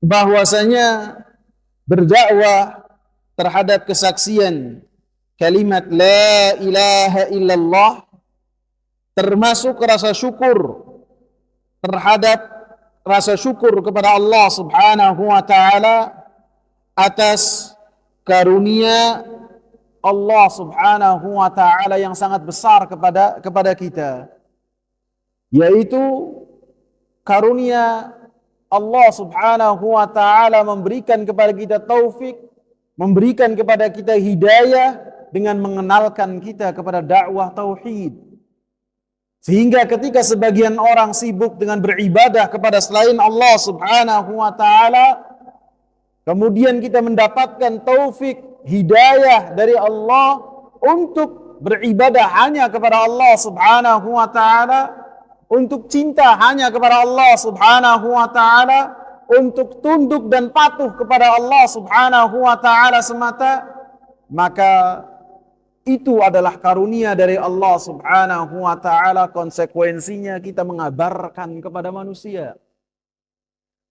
bahwasanya berdakwah terhadap kesaksian kalimat la ilaha illallah termasuk rasa syukur terhadap rasa syukur kepada Allah Subhanahu wa taala atas karunia Allah Subhanahu wa taala yang sangat besar kepada kita, yaitu karunia Allah Subhanahu wa taala memberikan kepada kita taufik, memberikan kepada kita hidayah dengan mengenalkan kita kepada dakwah tauhid. Sehingga ketika sebagian orang sibuk dengan beribadah kepada selain Allah Subhanahu wa taala, kemudian kita mendapatkan taufik, hidayah dari Allah untuk beribadah hanya kepada Allah Subhanahu wa taala, untuk cinta hanya kepada Allah Subhanahu wa taala, untuk tunduk dan patuh kepada Allah Subhanahu wa taala semata, maka itu adalah karunia dari Allah Subhanahu wa taala. Konsekuensinya kita mengabarkan kepada manusia.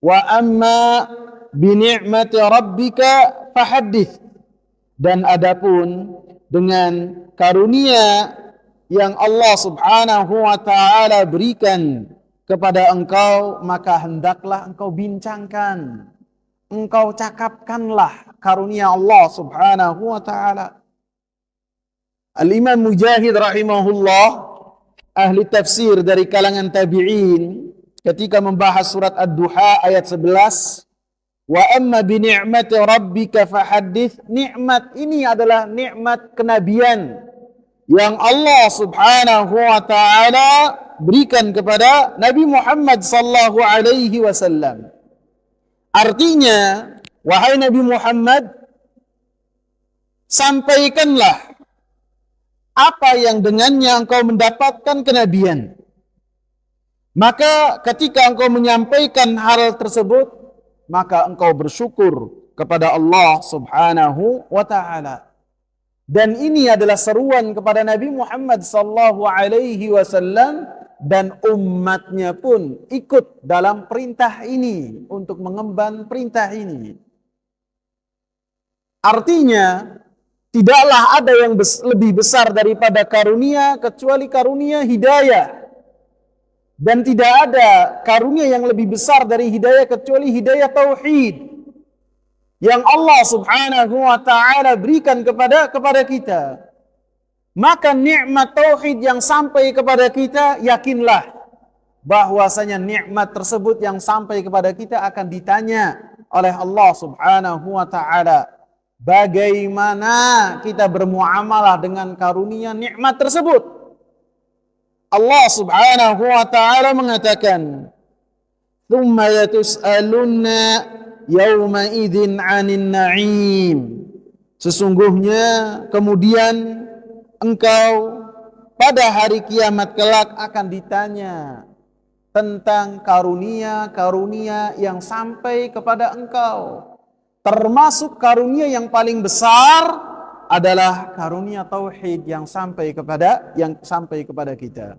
Wa amma bi ni'mati rabbika fahaddits. Dan adapun dengan karunia yang Allah Subhanahu wa taala berikan kepada engkau, maka hendaklah engkau bincangkan, engkau cakapkanlah karunia Allah Subhanahu wa taala. Al-Imam Mujahid rahimahullah, ahli tafsir dari kalangan tabi'in, ketika membahas surat Ad-Duha ayat 11, wa amma bi ni'mati rabbika fahaddits, nikmat ini adalah nikmat kenabian yang Allah Subhanahu wa taala berikan kepada Nabi Muhammad sallallahu alaihi wasallam. Artinya, wahai Nabi Muhammad, sampaikanlah apa yang dengannya engkau mendapatkan kenabian. Maka ketika engkau menyampaikan hal tersebut, maka engkau bersyukur kepada Allah Subhanahu wa taala. Dan ini adalah seruan kepada Nabi Muhammad sallallahu alaihi wasallam, dan umatnya pun ikut dalam perintah ini, untuk mengemban perintah ini. Artinya, tidaklah ada yang lebih besar daripada karunia kecuali karunia hidayah. Dan tidak ada karunia yang lebih besar dari hidayah kecuali hidayah tauhid yang Allah Subhanahu wa taala berikan kepada kita. Maka nikmat tauhid yang sampai kepada kita, yakinlah bahwasanya nikmat tersebut yang sampai kepada kita akan ditanya oleh Allah Subhanahu wa taala. Bagaimana kita bermuamalah dengan karunia nikmat tersebut? Allah Subhanahu wa taala mengatakan, "Tsumma yatus'alunna yawma idzin 'anin na'im." Sesungguhnya kemudian engkau pada hari kiamat kelak akan ditanya tentang karunia-karunia yang sampai kepada engkau. Termasuk karunia yang paling besar adalah karunia tauhid yang sampai kepada kita.